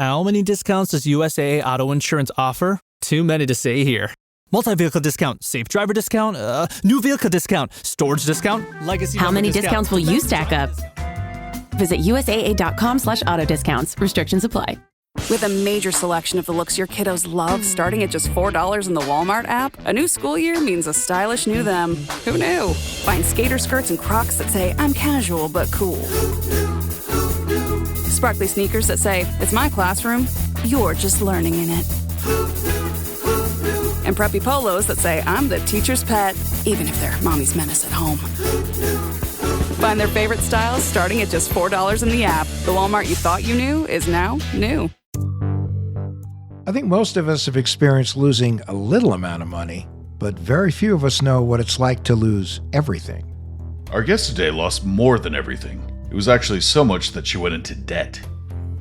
How many discounts does USAA Auto Insurance offer? Too many to say here. Multi-vehicle discount, safe driver discount, new vehicle discount, storage discount, legacy. How many discounts will you stack up? Visit USAA.com/auto discounts. Restrictions apply. With a major selection of the looks your kiddos love, starting at just $4 in the Walmart app, a new school year means a stylish new them. Who knew? Find skater skirts and Crocs that say, I'm casual but cool. Sparkly sneakers that say, it's my classroom, you're just learning in it. And preppy polos that say, I'm the teacher's pet, even if they're mommy's menace at home. Find their favorite styles starting at just $4 in the app. The Walmart you thought you knew is now new. I think most of us have experienced losing a little amount of money, but very few of us know what it's like to lose everything. Our guest today lost more than everything. It was actually so much that she went into debt.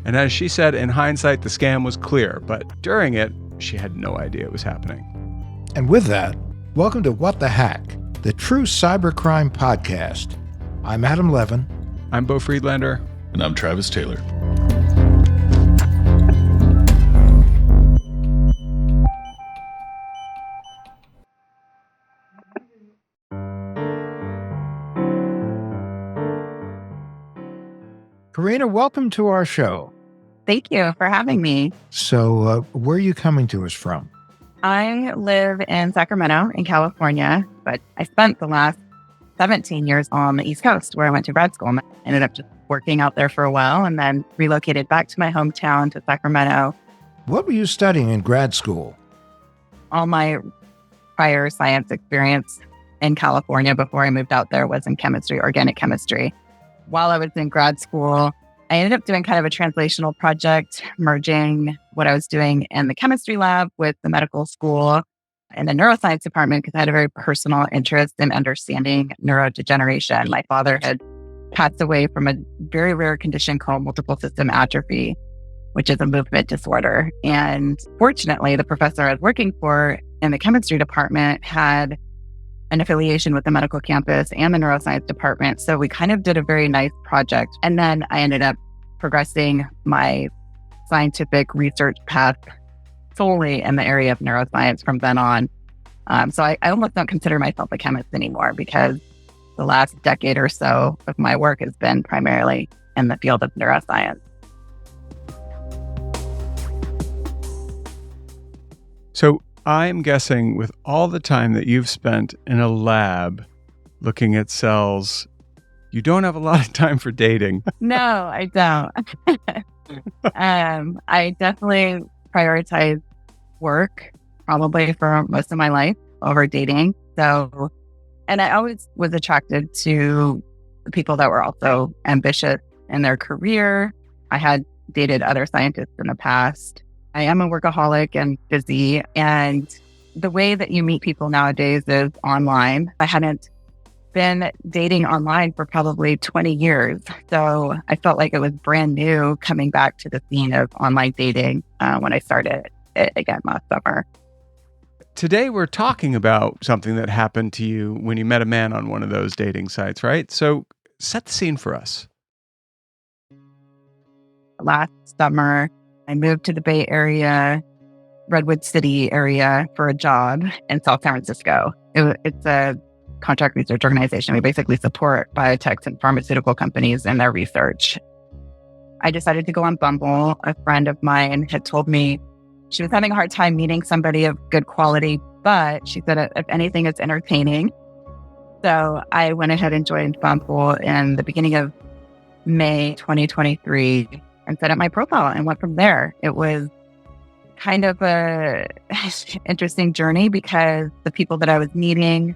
And as she said, in hindsight, the scam was clear, but during it, she had no idea it was happening. And with that, welcome to What the Hack, the true cybercrime podcast. I'm Adam Levin. I'm Beau Friedlander. And I'm Travis Taylor. Carina, welcome to our show. Thank you for having me. So, where are you coming to us from? I live in Sacramento in California, but I spent the last 17 years on the East Coast where I went to grad school. I ended up just working out there for a while and then relocated back to my hometown to Sacramento. What were you studying in grad school? All my prior science experience in California before I moved out there was in chemistry, organic chemistry. While I was in grad school, I ended up doing kind of a translational project, merging what I was doing in the chemistry lab with the medical school and the neuroscience department because I had a very personal interest in understanding neurodegeneration. My father had passed away from a very rare condition called multiple system atrophy, which is a movement disorder. And fortunately, the professor I was working for in the chemistry department had an affiliation with the medical campus and the neuroscience department. So we kind of did a very nice project. And then I ended up progressing my scientific research path solely in the area of neuroscience from then on. So I almost don't consider myself a chemist anymore because the last decade or so of my work has been primarily in the field of neuroscience. So I'm guessing with all the time that you've spent in a lab looking at cells, you don't have a lot of time for dating. No, I don't. I definitely prioritize work probably for most of my life over dating. So, and I always was attracted to the people that were also ambitious in their career. I had dated other scientists in the past. I am a workaholic and busy, and the way that you meet people nowadays is online. I hadn't been dating online for probably 20 years, so I felt like it was brand new coming back to the scene of online dating when I started it again last summer. Today, we're talking about something that happened to you when you met a man on one of those dating sites, right? So set the scene for us. Last summer, I moved to the Bay Area, Redwood City area for a job in South San Francisco. It's a contract research organization. We basically support biotechs and pharmaceutical companies in their research. I decided to go on Bumble. A friend of mine had told me she was having a hard time meeting somebody of good quality, but she said, if anything, it's entertaining. So I went ahead and joined Bumble in the beginning of May 2023 and set up my profile and went from there. It was kind of a interesting journey because the people that I was meeting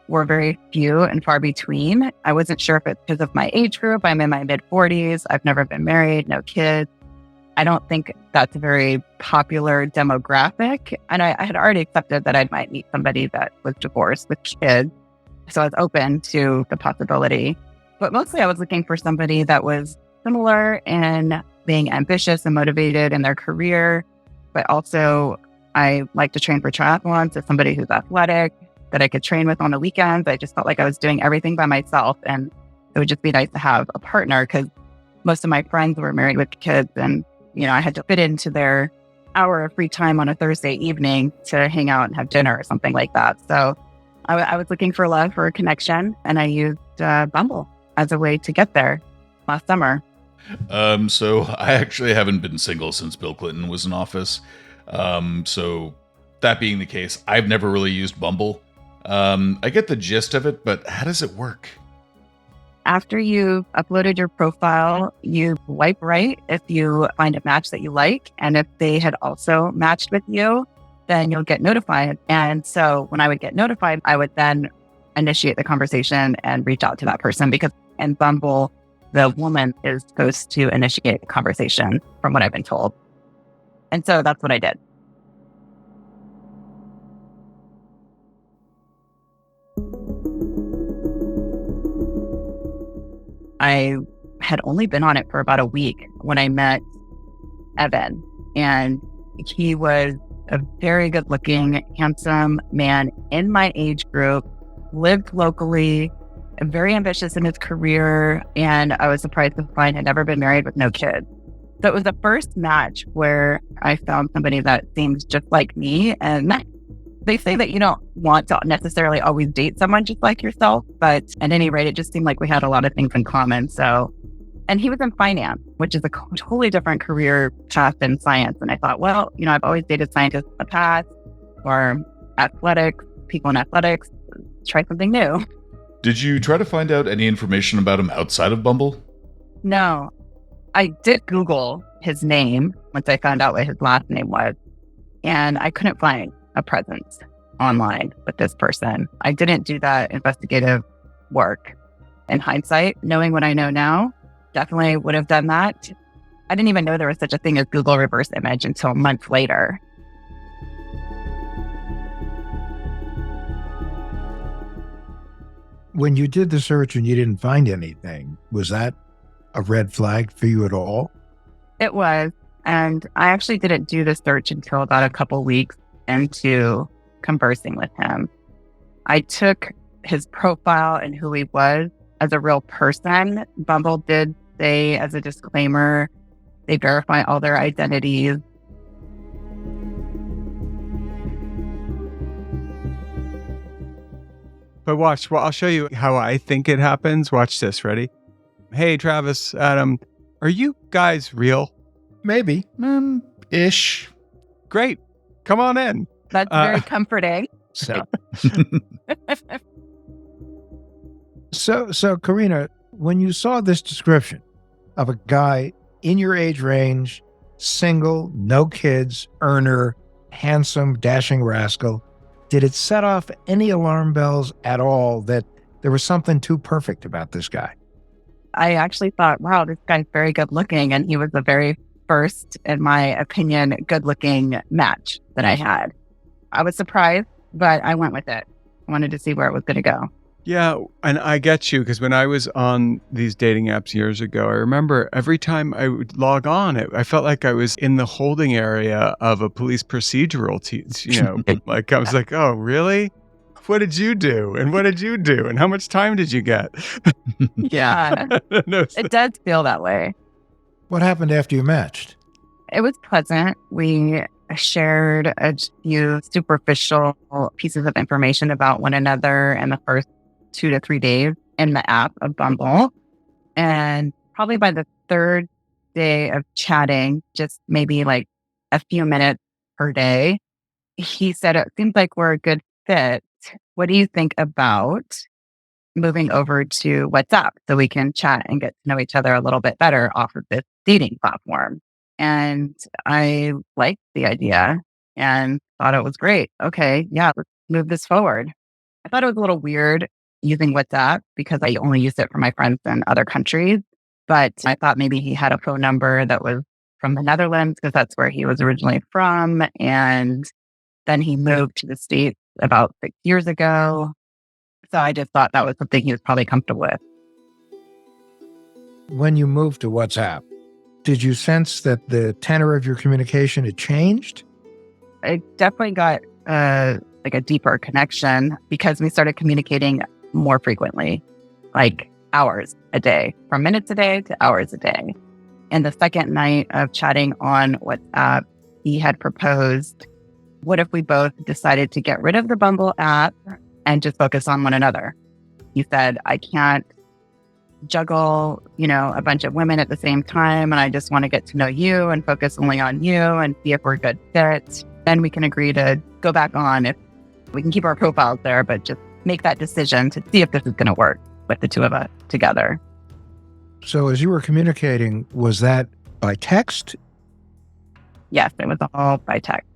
were very few and far between. I wasn't sure if it's because of my age group. I'm in my mid-40s. I've never been married, no kids. I don't think that's a very popular demographic. And I had already accepted that I might meet somebody that was divorced with kids. So I was open to the possibility. But mostly I was looking for somebody that was similar in being ambitious and motivated in their career. But also I like to train for triathlons. So somebody who's athletic that I could train with on the weekends. I just felt like I was doing everything by myself. And it would just be nice to have a partner because most of my friends were married with kids and I had to fit into their hour of free time on a Thursday evening to hang out and have dinner or something like that. So I was looking for love, for a connection, and I used Bumble as a way to get there last summer. So I actually haven't been single since Bill Clinton was in office. So that being the case, I've never really used Bumble. I get the gist of it, but how does it work? After you've uploaded your profile, you swipe right if you find a match that you like. And if they had also matched with you, then you'll get notified. And so when I would get notified, I would then initiate the conversation and reach out to that person, because in Bumble, the woman is supposed to initiate the conversation, from what I've been told. And so that's what I did. I had only been on it for about a week when I met Evan, and he was a very good looking, handsome man in my age group, lived locally, very ambitious in his career, and I was surprised to find had never been married with no kids. So it was the first match where I found somebody that seemed just like me. And they say that you don't want to necessarily always date someone just like yourself, but at any rate, it just seemed like we had a lot of things in common. So, and he was in finance, which is a totally different career path than science. And I thought, well, I've always dated scientists in the past, or athletics, people in athletics, try something new. Did you try to find out any information about him outside of Bumble? No, I did Google his name once I found out what his last name was, and I couldn't find a presence online with this person. I didn't do that investigative work. In hindsight, knowing what I know now, definitely would have done that. I didn't even know there was such a thing as Google reverse image until months later. When you did the search and you didn't find anything, was that a red flag for you at all? It was. And I actually didn't do the search until about a couple weeks into conversing with him. I took his profile and who he was as a real person. Bumble did say as a disclaimer, they verify all their identities. But watch, well, I'll show you how I think it happens. Watch this. Ready? Hey, Travis, Adam, are you guys real? Maybe. Ish. Great. Come on in. That's very comforting. So, so Carina, when you saw this description of a guy in your age range, single, no kids, earner, handsome, dashing rascal, did it set off any alarm bells at all that there was something too perfect about this guy? I actually thought, wow, this guy's very good looking. And he was the very first, in my opinion, good looking match that I had. I was surprised, but I went with it. I wanted to see where it was going to go. Yeah, and I get you, because when I was on these dating apps years ago, I remember every time I would log on, I felt like I was in the holding area of a police procedural, like I was like, oh, really? What did you do? And what did you do? And how much time did you get? Yeah, it does feel that way. What happened after you matched? It was pleasant. We shared a few superficial pieces of information about one another in the first 2 to 3 days in the app of Bumble. And probably by the third day of chatting, just maybe like a few minutes per day, he said, it seems like we're a good fit. What do you think about moving over to WhatsApp so we can chat and get to know each other a little bit better off of this dating platform? And I liked the idea and thought it was great. Okay, yeah, let's move this forward. I thought it was a little weird using WhatsApp because I only used it for my friends in other countries. But I thought maybe he had a phone number that was from the Netherlands because that's where he was originally from. And then he moved to the States about 6 years ago. So I just thought that was something he was probably comfortable with. When you moved to WhatsApp, did you sense that the tenor of your communication had changed? I definitely got like a deeper connection because we started communicating more frequently, like hours a day, from minutes a day to hours a day. And the second night of chatting on WhatsApp, he had proposed, what if we both decided to get rid of the Bumble app and just focus on one another? He said, I can't juggle, a bunch of women at the same time. And I just want to get to know you and focus only on you and see if we're a good fit. Then we can agree to go back on. If we can keep our profiles there, but just make that decision to see if this is going to work with the two of us together. So as you were communicating, was that by text? Yes, it was all by text.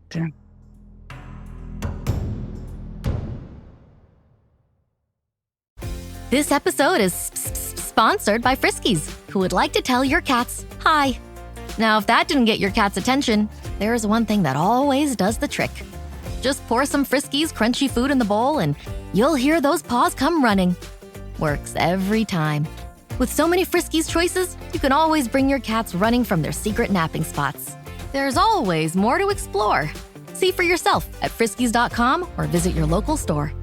This episode is sponsored by Friskies, who would like to tell your cats hi. Now, if that didn't get your cat's attention, there is one thing that always does the trick. Just pour some Friskies crunchy food in the bowl and you'll hear those paws come running. Works every time. With so many Friskies choices, you can always bring your cats running from their secret napping spots. There's always more to explore. See for yourself at friskies.com or visit your local store.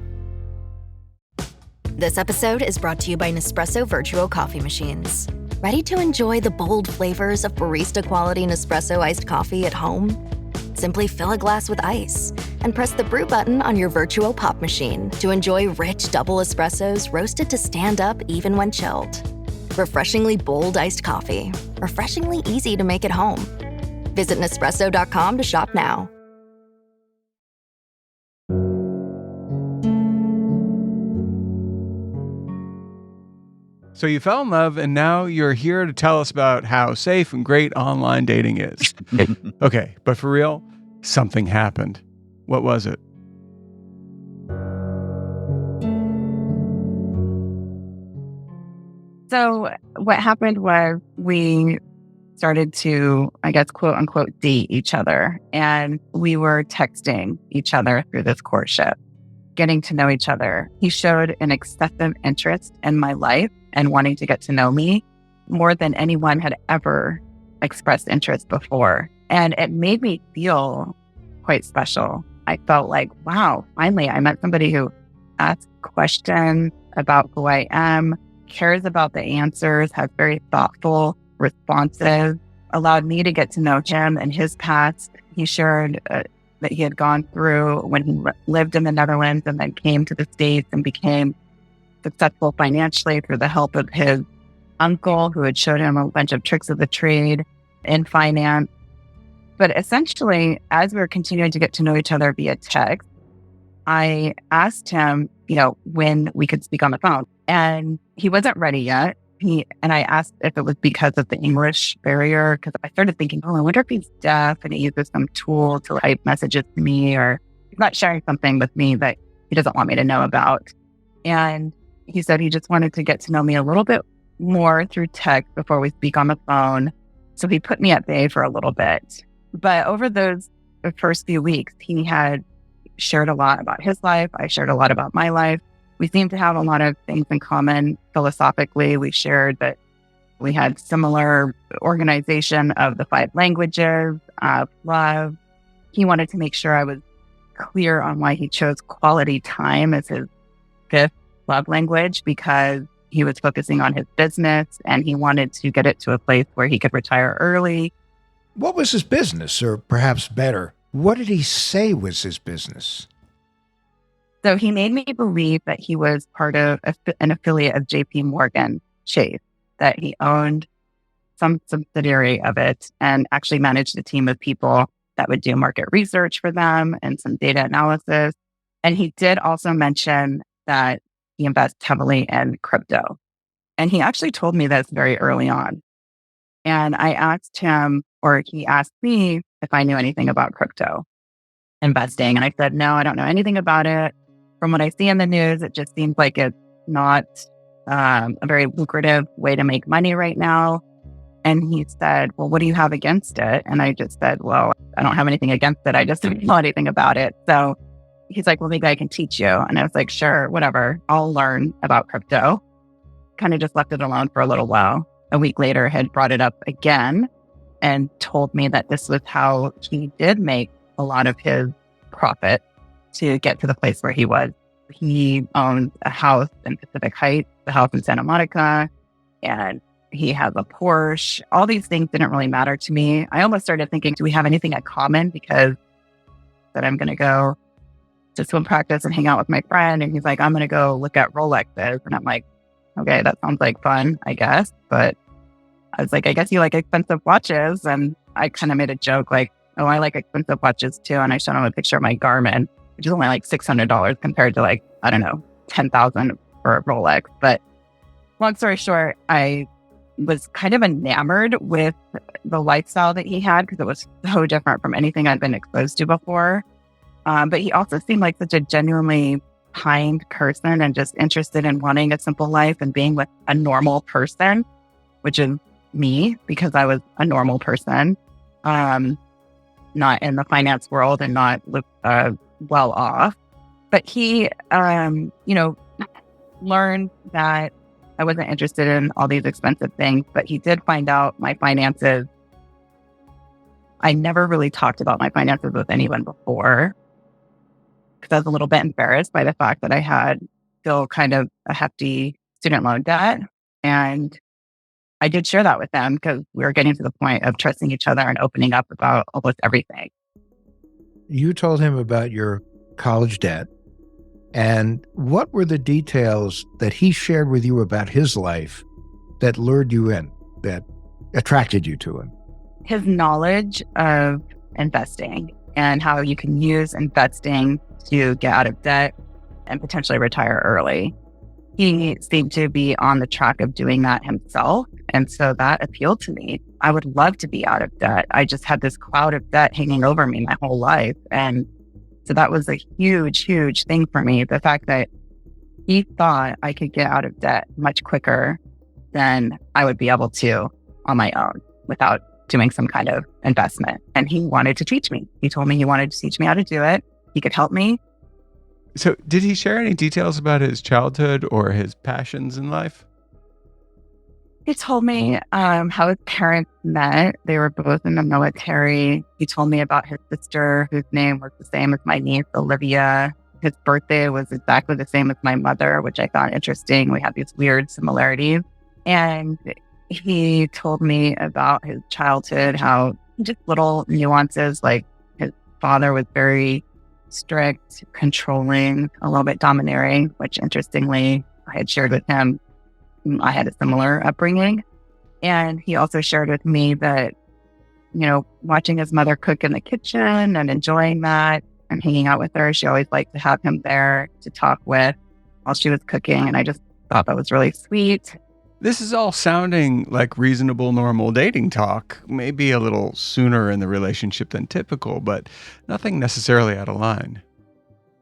This episode is brought to you by Nespresso Virtuo Coffee Machines. Ready to enjoy the bold flavors of barista-quality Nespresso iced coffee at home? Simply fill a glass with ice and press the brew button on your Virtuo Pop machine to enjoy rich double espressos roasted to stand up even when chilled. Refreshingly bold iced coffee. Refreshingly easy to make at home. Visit Nespresso.com to shop now. So you fell in love, and now you're here to tell us about how safe and great online dating is. Okay, but for real, something happened. What was it? So what happened was we started to, I guess, quote unquote, date each other. And we were texting each other through this courtship, getting to know each other. He showed an excessive interest in my life and wanting to get to know me more than anyone had ever expressed interest before. And it made me feel quite special. I felt like, wow, finally, I met somebody who asks questions about who I am, cares about the answers, has very thoughtful responses, allowed me to get to know him and his past. He shared that he had gone through when he lived in the Netherlands and then came to the States and became successful financially through the help of his uncle, who had showed him a bunch of tricks of the trade in finance. But essentially, as we were continuing to get to know each other via text, I asked him, when we could speak on the phone. And he wasn't ready yet. And I asked if it was because of the English barrier, because I started thinking, I wonder if he's deaf and he uses some tool to type messages to me, or he's not sharing something with me that he doesn't want me to know about. And he said he just wanted to get to know me a little bit more through text before we speak on the phone. So he put me at bay for a little bit. But over the first few weeks, he had shared a lot about his life. I shared a lot about my life. We seemed to have a lot of things in common philosophically. We shared that we had similar organization of the 5 languages of love. He wanted to make sure I was clear on why he chose quality time as his 5th love language, because he was focusing on his business and he wanted to get it to a place where he could retire early. What was his business? Or perhaps better, what did he say was his business? So he made me believe that he was part of an affiliate of JP Morgan Chase, that he owned some subsidiary of it and actually managed a team of people that would do market research for them and some data analysis. And he did also mention that he invests heavily in crypto. And he actually told me this very early on. And I asked him, or he asked me if I knew anything about crypto investing. And I said, no, I don't know anything about it. From what I see in the news, it just seems like it's not a very lucrative way to make money right now. And he said, well, what do you have against it? And I just said, well, I don't have anything against it. I just don't know anything about it. So he's like, well, maybe I can teach you. And I was like, sure, whatever. I'll learn about crypto. Kind of just left it alone for a little while. A week later, had brought it up again and told me that this was how he did make a lot of his profit to get to the place where he was. He owned a house in Pacific Heights, a house in Santa Monica, and He has a Porsche. All these things didn't really matter to me. I almost started thinking, do we have anything in common? Because that I'm going to go to swim practice and hang out with my friend. And he's like, I'm going to go look at Rolexes. And I'm like, okay, that sounds like fun, I guess. But I was like, I guess you like expensive watches. And I kind of made a joke like, oh, I like expensive watches too. And I showed him a picture of my Garmin, which is only like $600 compared to like, I don't know, $10,000 for a Rolex. But long story short, I was kind of enamored with the lifestyle that he had because it was so different from anything I'd been exposed to before. But he also seemed like such a genuinely kind person and just interested in wanting a simple life and being with a normal person, which is me because I was a normal person, not in the finance world and not well off. But he, learned that I wasn't interested in all these expensive things, but he did find out my finances. I never really talked about my finances with anyone before because I was a little bit embarrassed by the fact that I had still kind of a hefty student loan debt. And I did share that with them because we were getting to the point of trusting each other and opening up about almost everything. You told him about your college debt. And what were the details that he shared with you about his life that lured you in, that attracted you to him? His knowledge of investing and how you can use investing to get out of debt and potentially retire early. He seemed to be on the track of doing that himself. And so that appealed to me. I would love to be out of debt. I just had this cloud of debt hanging over me my whole life. And so that was a huge, huge thing for me. The fact that he thought I could get out of debt much quicker than I would be able to on my own without doing some kind of investment. And he wanted to teach me. He told me he wanted to teach me how to do it. He could help me. So did he share any details about his childhood or his passions in life? He told me how his parents met. They were both in the military. He told me about his sister, whose name was the same as my niece, Olivia. His birthday was exactly the same as my mother, which I found interesting. We had these weird similarities. And he told me about his childhood, how just little nuances, like his father was very strict, controlling, a little bit domineering, which interestingly, I had shared with him. I had a similar upbringing. And he also shared with me that, watching his mother cook in the kitchen and enjoying that and hanging out with her, she always liked to have him there to talk with while she was cooking. And I just thought that was really sweet. This is all sounding like reasonable, normal dating talk, maybe a little sooner in the relationship than typical, but nothing necessarily out of line.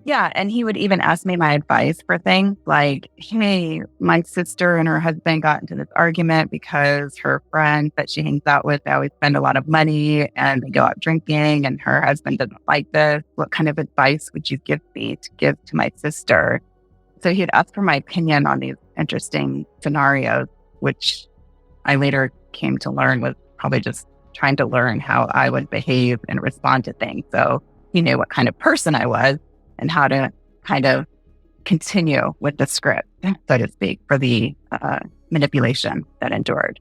Yeah. And he would even ask me my advice for things like, hey, my sister and her husband got into this argument because her friends that she hangs out with, they always spend a lot of money and they go out drinking and her husband doesn't like this. What kind of advice would you give me to give to my sister? So he'd ask for my opinion on these interesting scenarios, which I later came to learn was probably just trying to learn how I would behave and respond to things. So he knew what kind of person I was and how to kind of continue with the script, so to speak, for the manipulation that endured.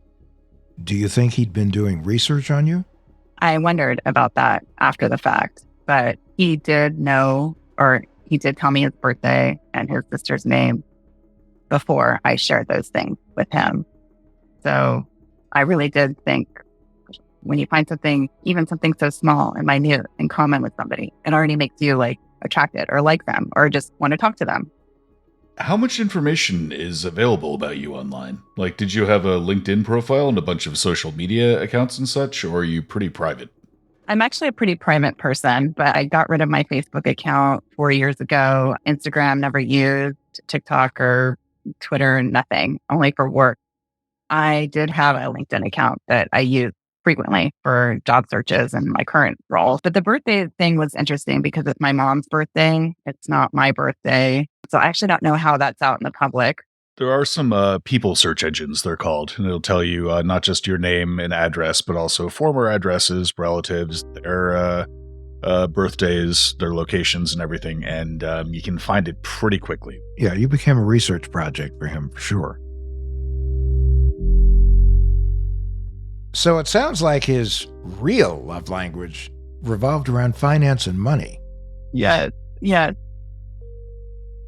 Do you think he'd been doing research on you? I wondered about that after the fact, but he did know, or he did tell me his birthday and his sister's name before I shared those things with him. So I really did think when you find something, even something so small and minute in common with somebody, it already makes you like attracted or like them or just want to talk to them. How much information is available about you online? Like, did you have a LinkedIn profile and a bunch of social media accounts and such, or are you pretty private? I'm actually a pretty private person, but I got rid of my Facebook account 4 years ago. Instagram never used, TikTok or Twitter, nothing, only for work. I did have a LinkedIn account that I use frequently for job searches and my current role. But the birthday thing was interesting because it's my mom's birthday. It's not my birthday. So I actually don't know how that's out in the public. There are some people search engines, they're called, and it'll tell you not just your name and address, but also former addresses, relatives, their birthdays, their locations and everything. And you can find it pretty quickly. Yeah, you became a research project for him, for sure. So it sounds like his real love language revolved around finance and money. Yes. Yes.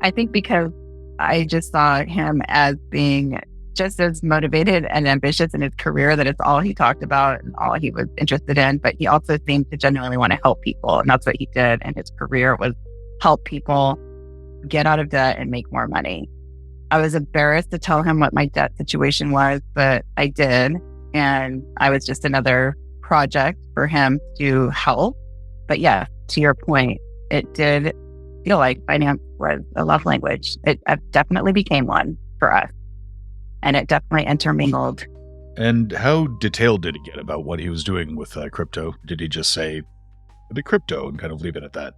I think because I just saw him as being just as motivated and ambitious in his career, that it's all he talked about and all he was interested in. But he also seemed to genuinely want to help people. And that's what he did in his career, was help people get out of debt and make more money. I was embarrassed to tell him what my debt situation was, but I did. And I was just another project for him to help. But yeah, to your point, it did feel like finance was a love language. It definitely became one for us. And it definitely intermingled. And how detailed did he get about what he was doing with crypto? Did he just say the crypto and kind of leave it at that?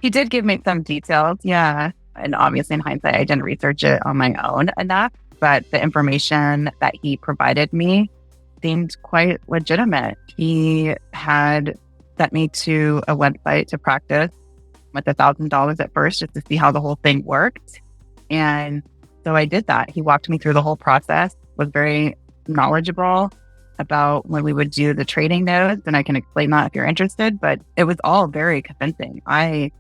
He did give me some details, yeah. And obviously in hindsight, I didn't research it on my own enough, but the information that he provided me seemed quite legitimate. He had sent me to a website to practice with $1,000 at first, just to see how the whole thing worked. And so I did that. He walked me through the whole process, was very knowledgeable about when we would do the trading nodes. And I can explain that if you're interested, but it was all very convincing. I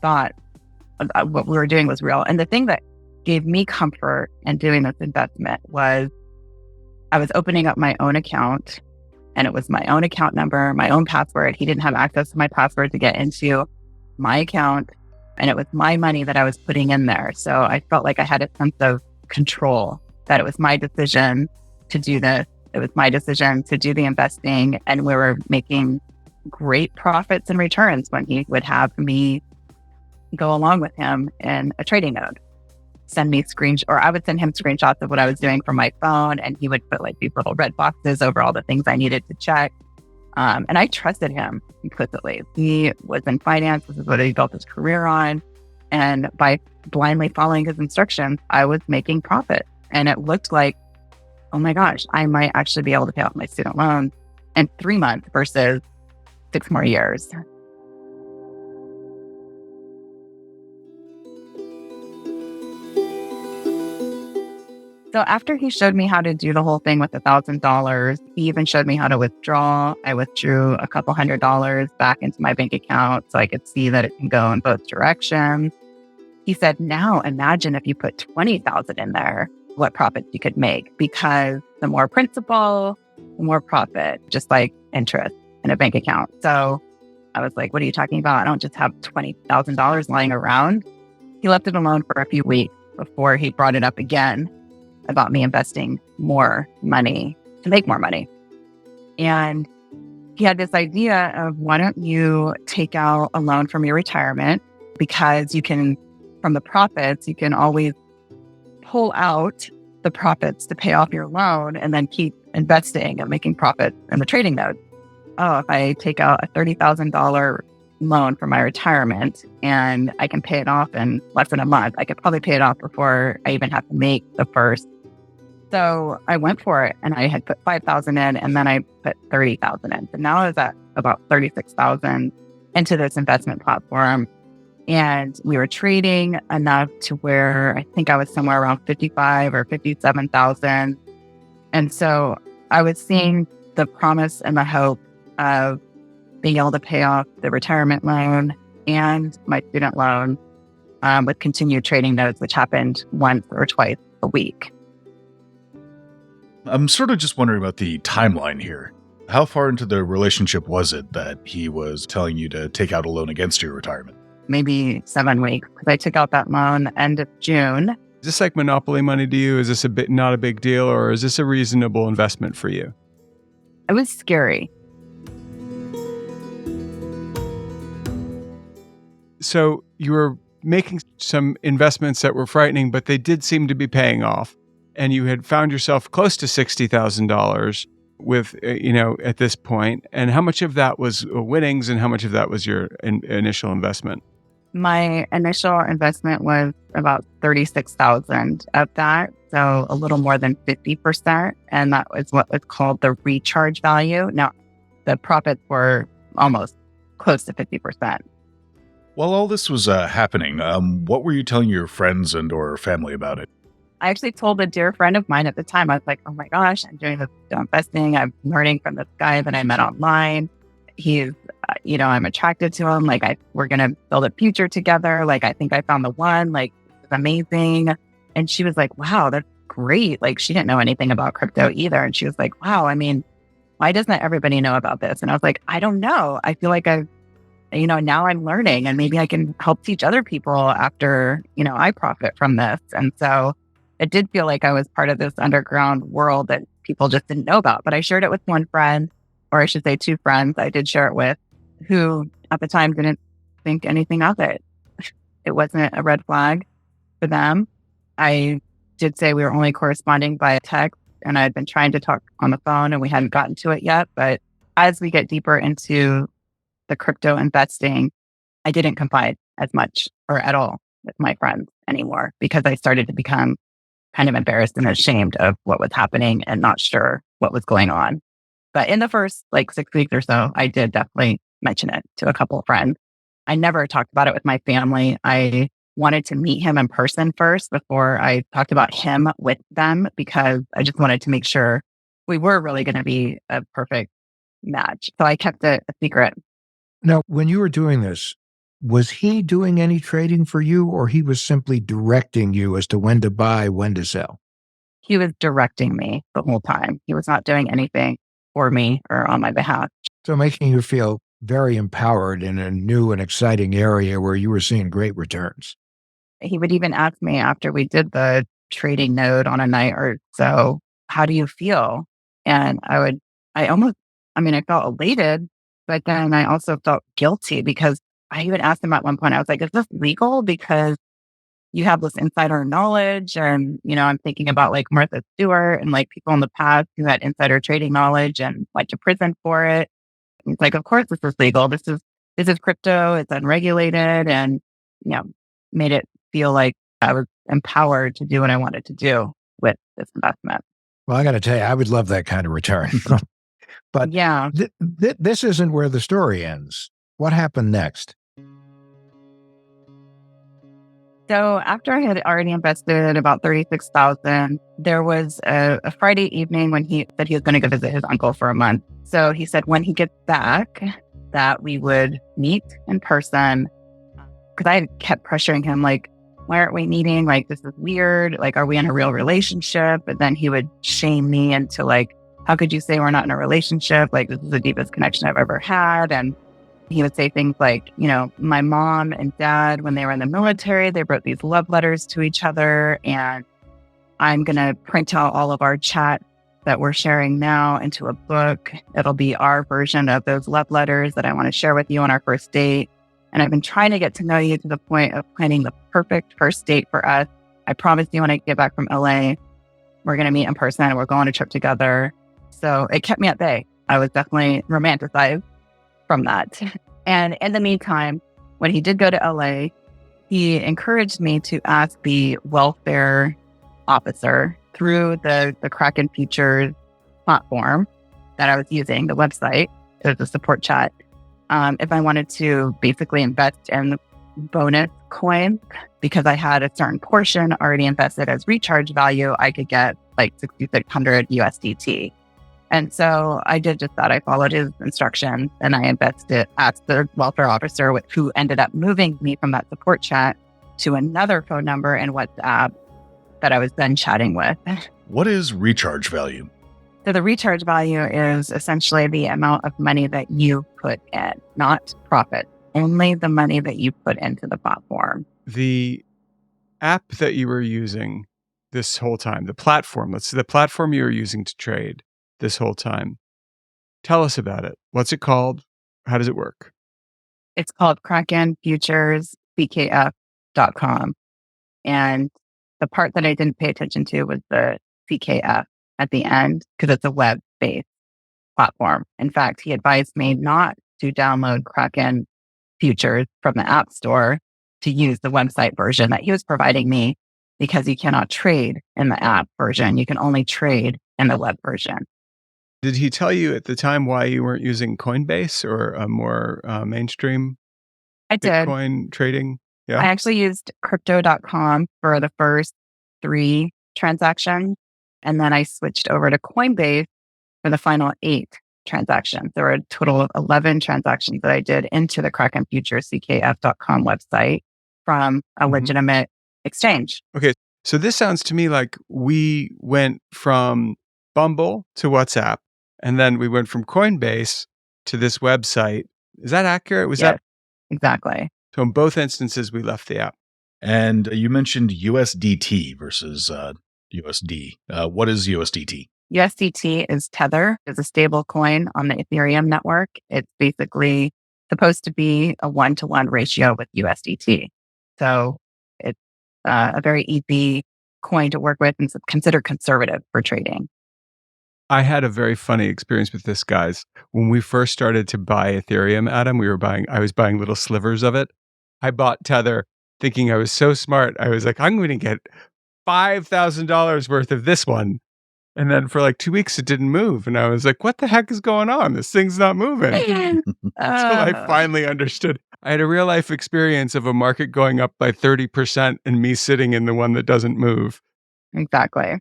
thought what we were doing was real. And the thing that gave me comfort in doing this investment was I was opening up my own account, and it was my own account number, my own password. He didn't have access to my password to get into my account. And it was my money that I was putting in there. So I felt like I had a sense of control, that it was my decision to do this. It was my decision to do the investing. And we were making great profits and returns when he would have me go along with him in a trading node, send me or I would send him screenshots of what I was doing from my phone. And he would put like these little red boxes over all the things I needed to check. And I trusted him implicitly. He was in finance. This is what he built his career on. And by blindly following his instructions, I was making profit. And it looked like, oh my gosh, I might actually be able to pay off my student loans in 3 months versus 6 more years. So after he showed me how to do the whole thing with $1,000, he even showed me how to withdraw. I withdrew a couple $100 back into my bank account so I could see that it can go in both directions. He said, now imagine if you put $20,000 in there, what profits you could make, because the more principal, the more profit, just like interest in a bank account. So I was like, what are you talking about? I don't just have $20,000 lying around. He left it alone for a few weeks before he brought it up again about me investing more money to make more money. And he had this idea of, why don't you take out a loan from your retirement, because you can, from the profits, you can always pull out the profits to pay off your loan and then keep investing and making profits in the trading node. Oh, if I take out a $30,000 loan for my retirement and I can pay it off in less than a month, I could probably pay it off before I even have to make the first. So I went for it, and I had put $5,000 in, and then I put $30,000 in. So now I was at about $36,000 into this investment platform. And we were trading enough to where I think I was somewhere around 55 or 57,000. And so I was seeing the promise and the hope of being able to pay off the retirement loan and my student loan with continued trading nodes, which happened once or twice a week. I'm sort of just wondering about the timeline here. How far into the relationship was it that he was telling you to take out a loan against your retirement? Maybe 7 weeks, because I took out that loan end of June. Is this like monopoly money to you? Is this not a big deal, or is this a reasonable investment for you? It was scary. So you were making some investments that were frightening, but they did seem to be paying off. And you had found yourself close to $60,000 with, at this point. And how much of that was winnings and how much of that was your initial investment? My initial investment was about $36,000 of that. So a little more than 50%. And that was what was called the recharge value. Now, the profits were almost close to 50%. While all this was happening, what were you telling your friends and or family about it? I actually told a dear friend of mine at the time, I was like, oh my gosh, I'm doing this investing. I'm learning from this guy that I met online. He's, I'm attracted to him. Like, we're going to build a future together. Like, I think I found the one. Like, it's amazing. And she was like, wow, that's great. Like, she didn't know anything about crypto either. And she was like, wow, I mean, why doesn't everybody know about this? And I was like, I don't know. I feel like now I'm learning and maybe I can help teach other people after, I profit from this. And so it did feel like I was part of this underground world that people just didn't know about. But I shared it with one friend, or I should say two friends I did share it with, who at the time didn't think anything of it. It wasn't a red flag for them. I did say we were only corresponding via text, and I had been trying to talk on the phone and we hadn't gotten to it yet. But as we get deeper into the crypto investing, I didn't confide as much or at all with my friends anymore because I started to become kind of embarrassed and ashamed of what was happening and not sure what was going on. But in the first 6 weeks or so, I did definitely mention it to a couple of friends. I never talked about it with my family. I wanted to meet him in person first before I talked about him with them because I just wanted to make sure we were really going to be a perfect match. So I kept it a secret. Now, when you were doing this, was he doing any trading for you, or he was simply directing you as to when to buy, when to sell? He was directing me the whole time. He was not doing anything for me or on my behalf. So making you feel very empowered in a new and exciting area where you were seeing great returns. He would even ask me after we did the trading node on a night or so, how do you feel? And I felt elated, but then I also felt guilty because I even asked him at one point, I was like, is this legal? Because you have this insider knowledge. And, I'm thinking about Martha Stewart and people in the past who had insider trading knowledge and went to prison for it. And it's like, of course, this is legal. This is crypto. It's unregulated. And, made it feel like I was empowered to do what I wanted to do with this investment. Well, I got to tell you, I would love that kind of return. But yeah, this isn't where the story ends. What happened next? So after I had already invested about $36,000, there was a Friday evening when he said he was going to go visit his uncle for a month. So he said when he gets back that we would meet in person, because I kept pressuring him, why aren't we meeting? This is weird. Are we in a real relationship? But then he would shame me into how could you say we're not in a relationship? This is the deepest connection I've ever had. And he would say things like, my mom and dad, when they were in the military, they wrote these love letters to each other. And I'm going to print out all of our chat that we're sharing now into a book. It'll be our version of those love letters that I want to share with you on our first date. And I've been trying to get to know you to the point of planning the perfect first date for us. I promise you when I get back from LA, we're going to meet in person and we're going on a trip together. So it kept me at bay. I was definitely romanticized from that. And in the meantime, when he did go to LA, he encouraged me to ask the welfare officer through the Kraken Futures platform that I was using, the website, there's a support chat, if I wanted to basically invest in bonus coins, because I had a certain portion already invested as recharge value, I could get 6,600 USDT. And so I did just that. I followed his instructions and I invested, asked the welfare officer who ended up moving me from that support chat to another phone number and WhatsApp that I was then chatting with. What is recharge value? So the recharge value is essentially the amount of money that you put in, not profit, only the money that you put into the platform. The app that you were using this whole time, the platform you were using to trade this whole time. Tell us about it. What's it called? How does it work? It's called Kraken Futures, CKF.com. And the part that I didn't pay attention to was the CKF at the end, because it's a web-based platform. In fact, he advised me not to download Kraken Futures from the App Store, to use the website version that he was providing me, because you cannot trade in the app version. You can only trade in the web version. Did he tell you at the time why you weren't using Coinbase or a more mainstream I did. Bitcoin trading? Yeah. I actually used crypto.com for the first 3 transactions. And then I switched over to Coinbase for the final 8 transactions. There were a total of 11 transactions that I did into the Kraken Future CKF.com website from a legitimate exchange. Okay. So this sounds to me like we went from Bumble to WhatsApp, and then we went from Coinbase to this website. Is that accurate? Was that exactly? So in both instances, we left the app. And you mentioned USDT versus USD. What is USDT? USDT is Tether, is a stable coin on the Ethereum network. It's basically supposed to be a 1-to-1 ratio with USDT. So it's a very easy coin to work with and considered conservative for trading. I had a very funny experience with this, guys. When we first started to buy Ethereum, Adam, I was buying little slivers of it. I bought Tether thinking I was so smart. I was like, I'm going to get $5,000 worth of this one. And then for like 2 weeks, it didn't move. And I was like, what the heck is going on? This thing's not moving. So I finally understood. I had a real life experience of a market going up by 30% and me sitting in the one that doesn't move. Exactly.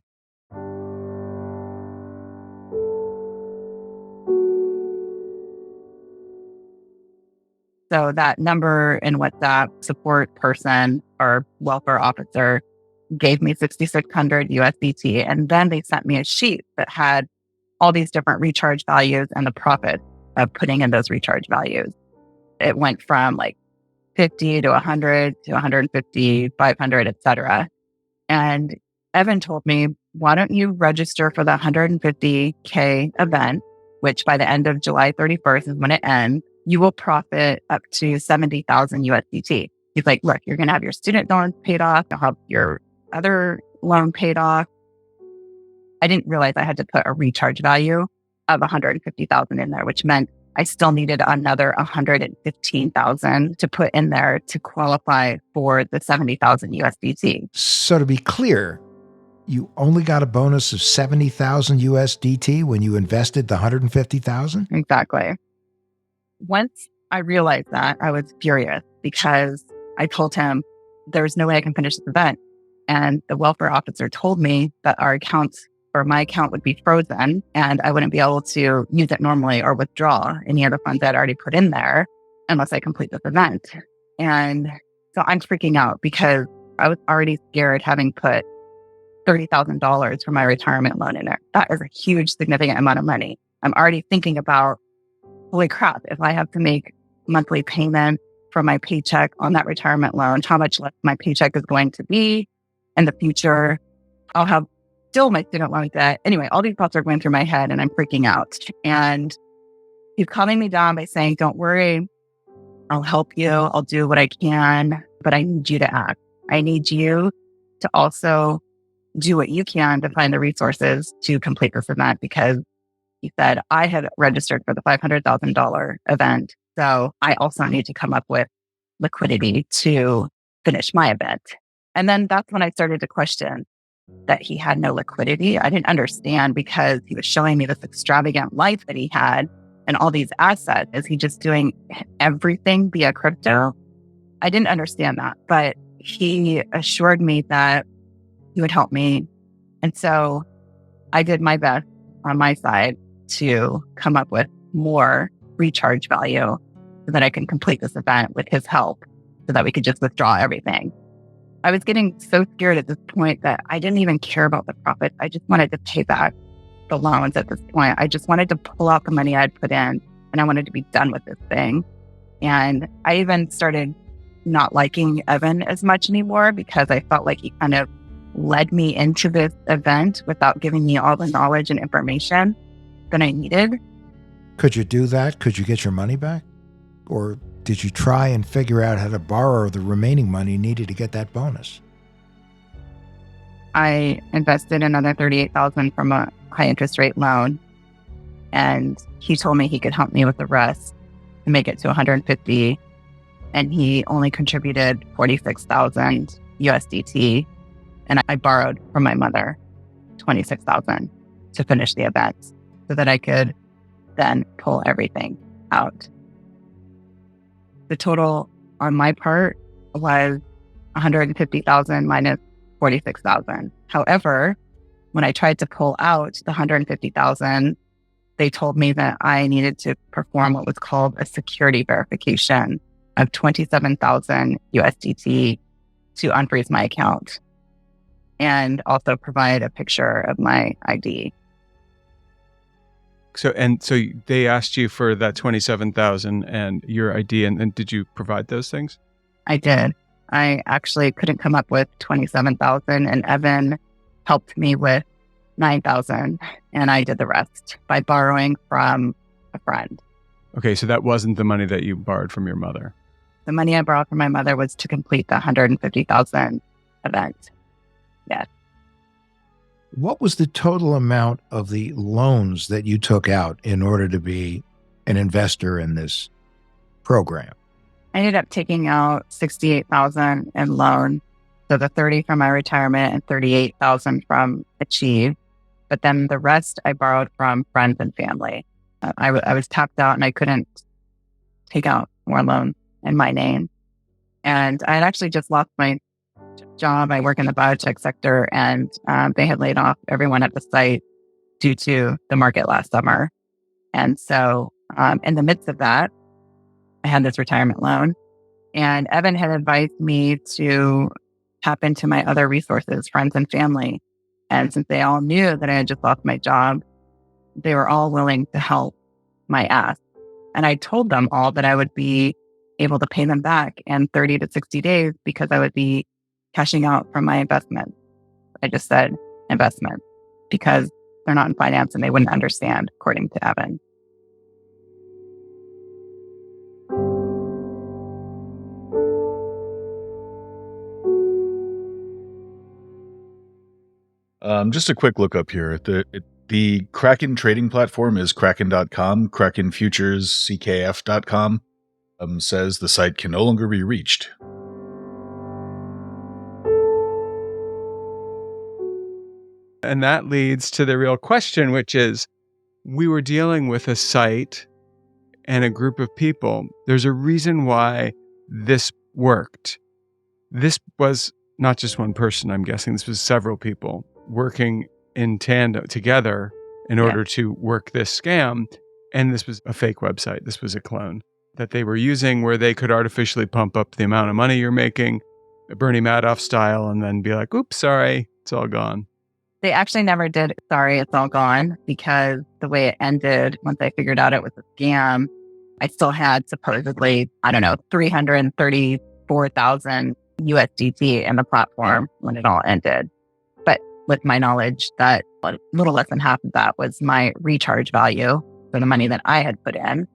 So that number in WhatsApp support person or welfare officer gave me 6,600 USDT. And then they sent me a sheet that had all these different recharge values and the profit of putting in those recharge values. It went from like 50 to 100 to 150, 500, etc. And Evan told me, why don't you register for the 150K event, which by the end of July 31st is when it ends. You will profit up to 70,000 USDT. He's like, look, you're going to have your student loans paid off. You'll have your other loan paid off. I didn't realize I had to put a recharge value of 150,000 in there, which meant I still needed another 115,000 to put in there to qualify for the 70,000 USDT. So to be clear, you only got a bonus of 70,000 USDT when you invested the 150,000? Exactly. Once I realized that, I was furious because I told him there's no way I can finish this event. And the welfare officer told me that our accounts or my account would be frozen and I wouldn't be able to use it normally or withdraw any other funds I'd already put in there unless I complete this event. And so I'm freaking out because I was already scared having put $30,000 for my retirement loan in there. That is a huge, significant amount of money. I'm already thinking about, holy crap, if I have to make monthly payment for my paycheck on that retirement loan, how much less my paycheck is going to be in the future. I'll have still my student loan debt. Anyway, all these thoughts are going through my head and I'm freaking out. And he's calming me down by saying, don't worry, I'll help you. I'll do what I can, but I need you to act. I need you to also do what you can to find the resources to complete this event because he said I had registered for the $500,000 event. So I also need to come up with liquidity to finish my event. And then that's when I started to question that he had no liquidity. I didn't understand because he was showing me this extravagant life that he had and all these assets. Is he just doing everything via crypto? I didn't understand that, but he assured me that he would help me. And so I did my best on my side to come up with more recharge value so that I can complete this event with his help so that we could just withdraw everything. I was getting so scared at this point that I didn't even care about the profit. I just wanted to pay back the loans at this point. I just wanted to pull out the money I'd put in and I wanted to be done with this thing. And I even started not liking Evan as much anymore because I felt like he kind of led me into this event without giving me all the knowledge and information that I needed. Could you do that? Could you get your money back? Or did you try and figure out how to borrow the remaining money needed to get that bonus? I invested another $38,000 from a high interest rate loan. And he told me he could help me with the rest to make it to 150. And he only contributed 46,000 USDT. And I borrowed from my mother 26,000 to finish the event so that I could then pull everything out. The total on my part was 150,000 minus 46,000. However, when I tried to pull out the 150,000, they told me that I needed to perform what was called a security verification of 27,000 USDT to unfreeze my account and also provide a picture of my ID. So they asked you for that 27,000 and your ID, and did you provide those things? I did. I actually couldn't come up with 27,000, and Evan helped me with 9,000, and I did the rest by borrowing from a friend. Okay, so that wasn't the money that you borrowed from your mother. The money I borrowed from my mother was to complete the 150,000 event. Yes. What was the total amount of the loans that you took out in order to be an investor in this program? I ended up taking out 68,000 in loan. So the 30 from my retirement and 38,000 from Achieve. But then the rest I borrowed from friends and family. I was tapped out and I couldn't take out more loans in my name. And I had actually just lost my job. I work in the biotech sector, and they had laid off everyone at the site due to the market last summer. And so in the midst of that, I had this retirement loan, and Evan had advised me to tap into my other resources, friends and family. And since they all knew that I had just lost my job, they were all willing to help my ask. And I told them all that I would be able to pay them back in 30 to 60 days because I would be cashing out from my investment. I just said investment because they're not in finance and they wouldn't understand, according to Evan. Just a quick look up here. The Kraken trading platform is kraken.com. Kraken Futures, CKF.com, says the site can no longer be reached. And that leads to the real question, which is, we were dealing with a site and a group of people. There's a reason why this worked. This was not just one person, I'm guessing. This was several people working in tandem together in order to work this scam. And this was a fake website. This was a clone that they were using where they could artificially pump up the amount of money you're making, Bernie Madoff style, and then be like, oops, sorry, it's all gone. They actually never did, sorry, it's all gone, because the way it ended, once I figured out it was a scam, I still had supposedly, 334,000 USDT in the platform when it all ended. But with my knowledge that a little less than half of that was my recharge value, so the money that I had put in,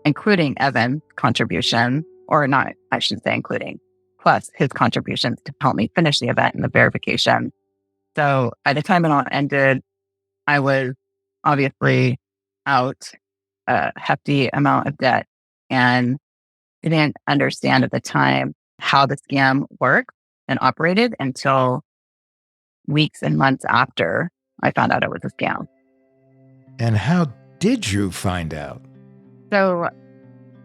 including Evan's contribution, or not, I should say including, plus his contributions to help me finish the event and the verification. So by the time it all ended, I was obviously out a hefty amount of debt and didn't understand at the time how the scam worked and operated until weeks and months after I found out it was a scam. And how did you find out? So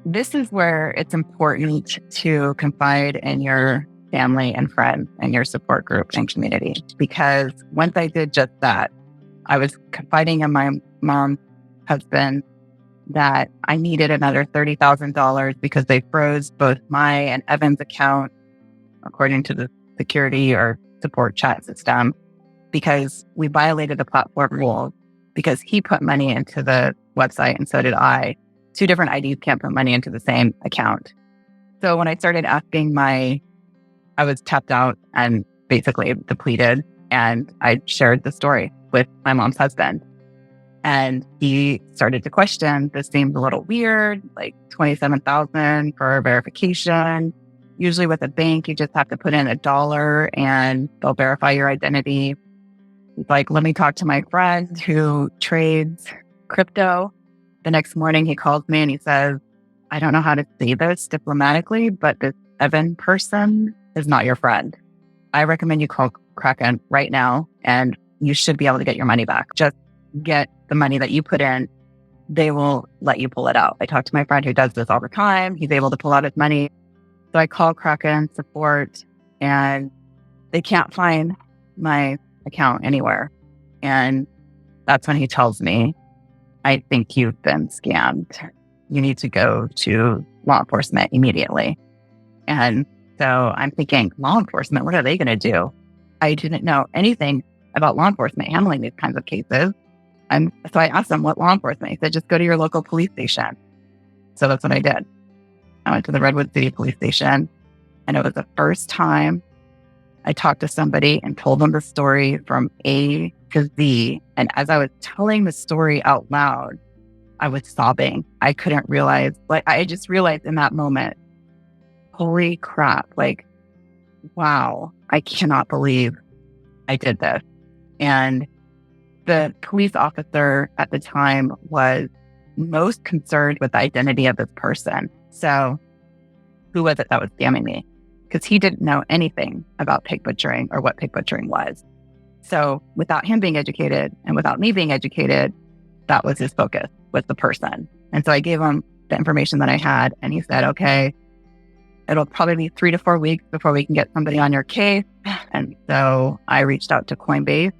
this is where it's important to confide in your family and friends and your support group and community. Because once I did just that, I was confiding in my mom's husband that I needed another $30,000 because they froze both my and Evan's account, according to the security or support chat system, because we violated the platform rules, because he put money into the website and so did I. Two different IDs can't put money into the same account. So when I started asking I was tapped out and basically depleted, and I shared the story with my mom's husband. And he started to question, this seems a little weird, like 27,000 for verification. Usually with a bank, you just have to put in $1 and they'll verify your identity. He's like, let me talk to my friend who trades crypto. The next morning he calls me and he says, I don't know how to say this diplomatically, but this Evan person is not your friend. I recommend you call Kraken right now and you should be able to get your money back. Just get the money that you put in. They will let you pull it out. I talked to my friend who does this all the time. He's able to pull out his money. So I call Kraken support and they can't find my account anywhere. And that's when he tells me, I think you've been scammed. You need to go to law enforcement immediately. And so I'm thinking, law enforcement, what are they going to do? I didn't know anything about law enforcement handling these kinds of cases. So I asked him, what law enforcement? He said, just go to your local police station. So that's what I did. I went to the Redwood City Police Station, and it was the first time I talked to somebody and told them the story from A to Z. And as I was telling the story out loud, I was sobbing. I couldn't realize, I just realized in that moment, holy crap, wow, I cannot believe I did this. And the police officer at the time was most concerned with the identity of this person. So who was it that was scamming me? Because he didn't know anything about pig butchering or what pig butchering was. So without him being educated and without me being educated, that was his focus, was the person. And so I gave him the information that I had, and he said, okay, it'll probably be 3 to 4 weeks before we can get somebody on your case. And so I reached out to Coinbase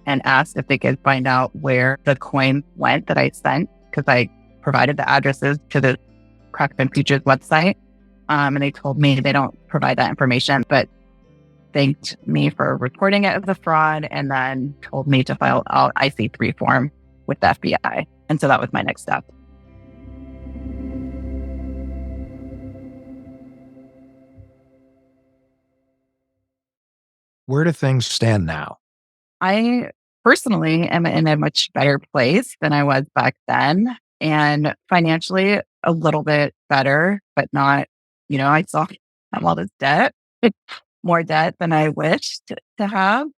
and asked if they could find out where the coin went that I sent, because I provided the addresses to the Crackman Futures website. And they told me they don't provide that information, but thanked me for reporting it as a fraud and then told me to file out IC3 form with the FBI. And so that was my next step. Where do things stand now? I personally am in a much better place than I was back then. And financially, a little bit better, but not, I still have all this debt, more debt than I wished to have.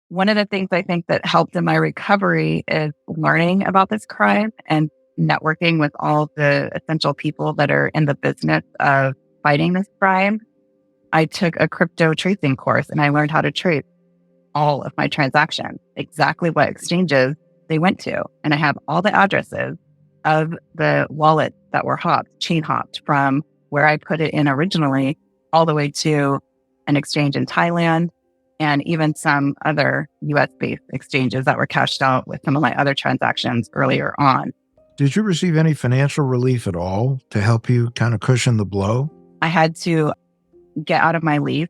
One of the things I think that helped in my recovery is learning about this crime and networking with all the essential people that are in the business of fighting this crime. I took a crypto tracing course and I learned how to trace all of my transactions, exactly what exchanges they went to. And I have all the addresses of the wallets that were chain hopped from where I put it in originally all the way to an exchange in Thailand and even some other US-based exchanges that were cashed out with some of my other transactions earlier on. Did you receive any financial relief at all to help you kind of cushion the blow? I had to get out of my lease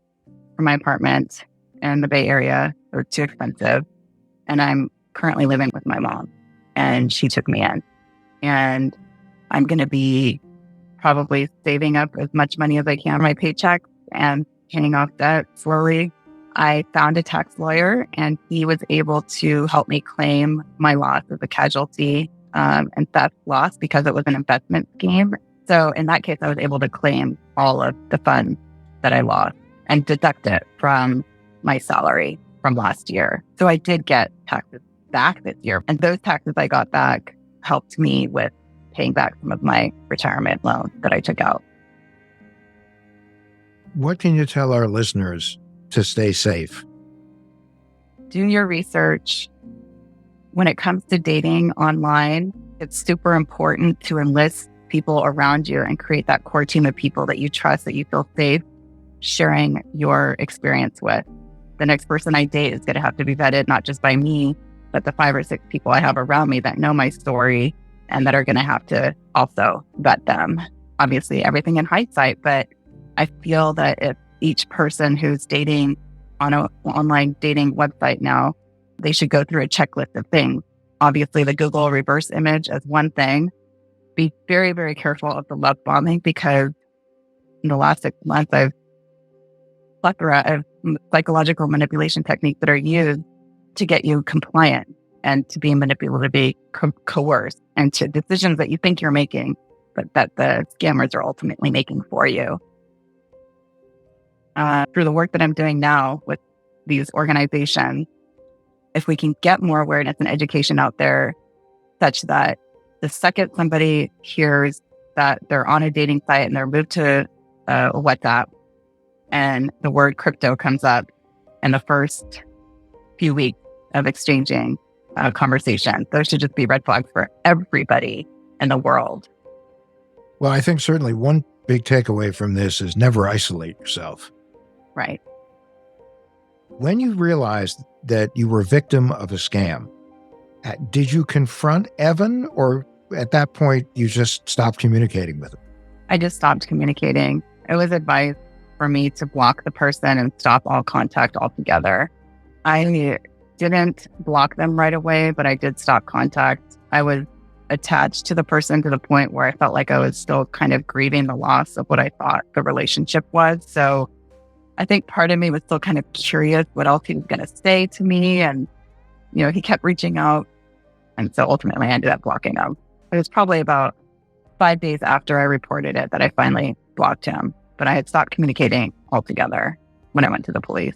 for my apartment in the Bay Area. They were too expensive. And I'm currently living with my mom, and she took me in. And I'm going to be probably saving up as much money as I can on my paycheck and paying off debt slowly. I found a tax lawyer, and he was able to help me claim my loss as a casualty and theft loss because it was an investment scheme. So in that case, I was able to claim all of the funds that I lost and deduct it from my salary from last year. So I did get taxes back this year. And those taxes I got back helped me with paying back some of my retirement loan that I took out. What can you tell our listeners to stay safe? Do your research. When it comes to dating online, it's super important to enlist people around you and create that core team of people that you trust, that you feel safe sharing your experience with. The next person I date is going to have to be vetted, not just by me, but the 5 or 6 people I have around me that know my story and that are going to have to also vet them. Obviously, everything in hindsight, but I feel that if each person who's dating on an online dating website now, they should go through a checklist of things. Obviously, the Google reverse image is one thing. Be very, very careful of the love bombing, because in the last 6 months, I've plethora of psychological manipulation techniques that are used to get you compliant and to be manipulatively coerced and to decisions that you think you're making, but that the scammers are ultimately making for you. Through the work that I'm doing now with these organizations, if we can get more awareness and education out there such that the second somebody hears that they're on a dating site and they're moved to WhatsApp and the word crypto comes up in the first few weeks of exchanging conversation, those should just be red flags for everybody in the world. Well, I think certainly one big takeaway from this is never isolate yourself. Right. When you realized that you were a victim of a scam, did you confront Evan, or at that point you just stopped communicating with him? I just stopped communicating. It was advised for me to block the person and stop all contact altogether. I didn't block them right away, but I did stop contact. I was attached to the person to the point where I felt like I was still kind of grieving the loss of what I thought the relationship was. So I think part of me was still kind of curious what else he was going to say to me. And, he kept reaching out. And so ultimately I ended up blocking him. It was probably about 5 days after I reported it that I finally blocked him. But I had stopped communicating altogether when I went to the police.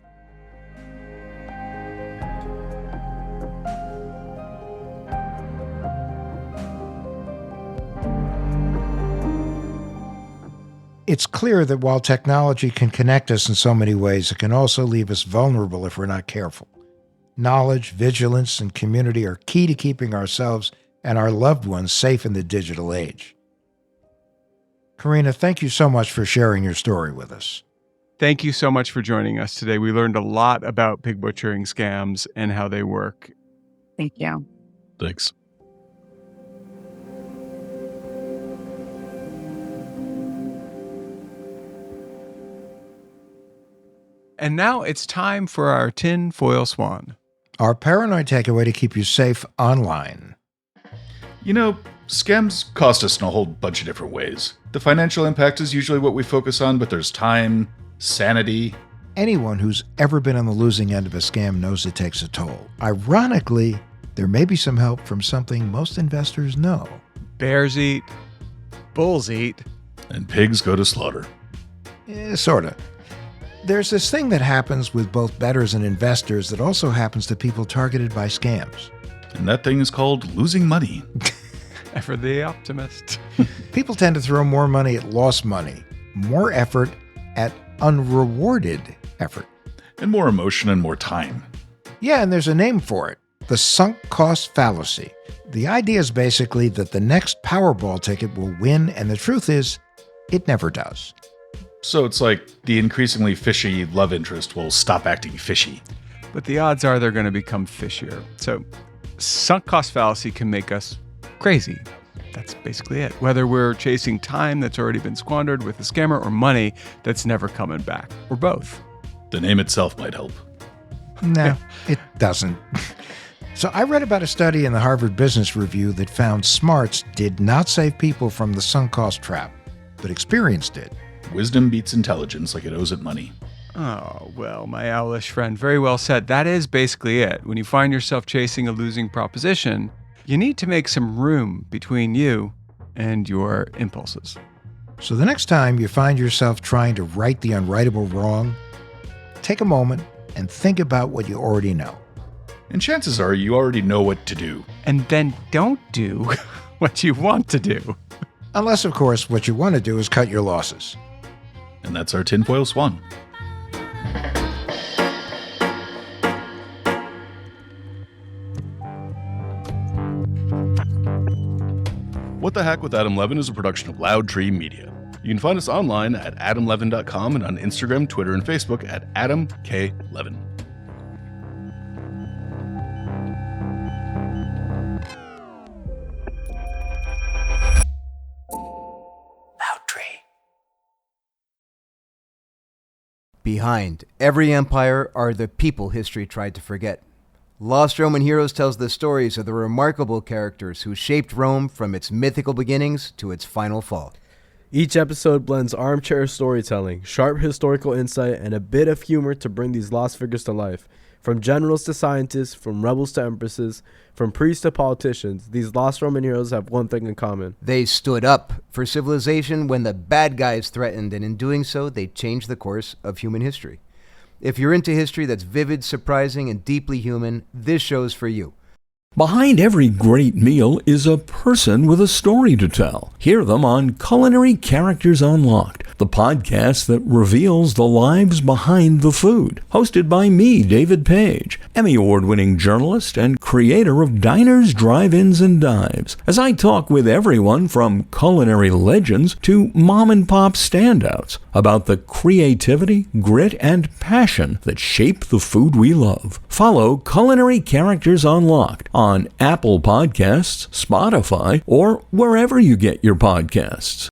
It's clear that while technology can connect us in so many ways, it can also leave us vulnerable if we're not careful. Knowledge, vigilance, and community are key to keeping ourselves and our loved ones safe in the digital age. Carina, thank you so much for sharing your story with us. Thank you so much for joining us today. We learned a lot about pig butchering scams and how they work. Thank you. Thanks. And now it's time for our tin foil swan. Our paranoid takeaway to keep you safe online. Scams cost us in a whole bunch of different ways. The financial impact is usually what we focus on, but there's time, sanity. Anyone who's ever been on the losing end of a scam knows it takes a toll. Ironically, there may be some help from something most investors know. Bears eat, bulls eat, And pigs go to slaughter. Sorta. There's this thing that happens with both bettors and investors that also happens to people targeted by scams. And that thing is called losing money. Ever the optimist. People tend to throw more money at lost money, more effort at unrewarded effort. And more emotion and more time. Yeah, and there's a name for it. The sunk cost fallacy. The idea is basically that the next Powerball ticket will win, and the truth is, it never does. So it's like the increasingly fishy love interest will stop acting fishy. But the odds are they're going to become fishier. So sunk cost fallacy can make us crazy. That's basically it. Whether we're chasing time that's already been squandered with a scammer or money that's never coming back, or both. The name itself might help. No, it doesn't. So I read about a study in the Harvard Business Review that found smarts did not save people from the sunk cost trap, but experience did. Wisdom beats intelligence like it owes it money. Oh, well, my owlish friend, very well said. That is basically it. When you find yourself chasing a losing proposition, you need to make some room between you and your impulses. So the next time you find yourself trying to right the unwritable wrong, take a moment and think about what you already know. And chances are you already know what to do. And then don't do what you want to do. Unless, of course, what you want to do is cut your losses. And that's our tinfoil swan. What the Hack with Adam Levin is a production of Loud Tree Media. You can find us online at adamlevin.com and on Instagram, Twitter, and Facebook at Adam K. Levin. Behind every empire are the people history tried to forget. Lost Roman Heroes tells the stories of the remarkable characters who shaped Rome from its mythical beginnings to its final fall. Each episode blends armchair storytelling, sharp historical insight, and a bit of humor to bring these lost figures to life. From generals to scientists, from rebels to empresses, from priests to politicians, these lost Roman heroes have one thing in common. They stood up for civilization when the bad guys threatened, and in doing so, they changed the course of human history. If you're into history that's vivid, surprising, and deeply human, this show's for you. Behind every great meal is a person with a story to tell. Hear them on Culinary Characters Unlocked, the the podcast that reveals the lives behind the food. Hosted by me, David Page, Emmy Award-winning journalist and creator of Diners, Drive-Ins, and Dives, as I talk with everyone from culinary legends to mom-and-pop standouts about the creativity, grit, and passion that shape the food we love. Follow Culinary Characters Unlocked on Apple Podcasts, Spotify, or wherever you get your podcasts.